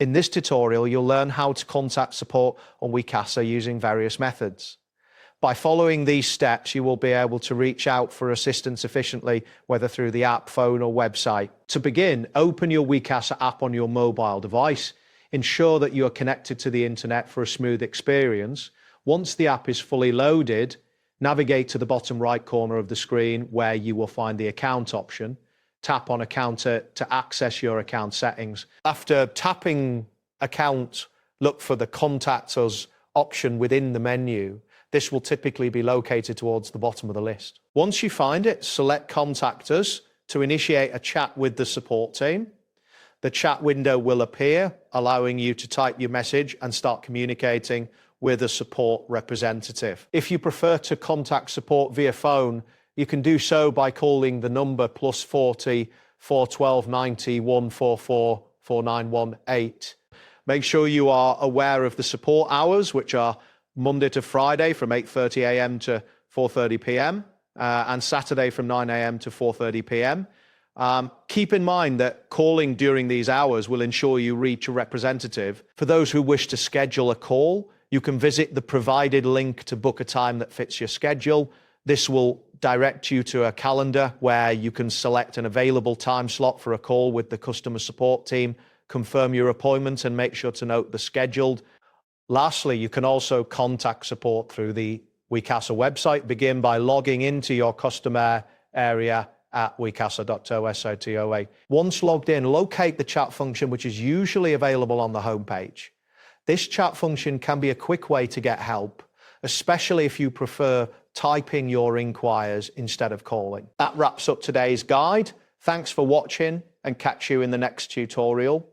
In this tutorial, you'll learn how to contact support on Wecasa using various methods. By following these steps, you will be able to reach out for assistance efficiently, whether through the app, phone, or website. To begin, open your Wecasa app on your mobile device. Ensure that you are connected to the internet for a smooth experience. Once the app is fully loaded, navigate to the bottom right corner of the screen where you will find the account option. Tap on account to access your account settings. After tapping account, look for the contact us option within the menu. This will typically be located towards the bottom of the list. Once you find it, select contact us to initiate a chat with the support team. The chat window will appear, allowing you to type your message and start communicating with a support representative. If you prefer to contact support via phone, you can do so by calling the number +40 412 90 144 4918. Make sure you are aware of the support hours, which are Monday to Friday from 8:30 a.m. to 4:30 p.m. And Saturday from 9 a.m. to 4:30 p.m. Keep in mind that calling during these hours will ensure you reach a representative. For those who wish to schedule a call, you can visit the provided link to book a time that fits your schedule. This will direct you to a calendar where you can select an available time slot for a call with the customer support team, confirm your appointment, and make sure to note the scheduled. Lastly, you can also contact support through the Wecasa website. Begin by logging into your customer area at wecasa.tosotoa. Once logged in, locate the chat function, which is usually available on the homepage. This chat function can be a quick way to get help, especially if you prefer typing your inquiries instead of calling. That wraps up today's guide. Thanks for watching, and catch you in the next tutorial.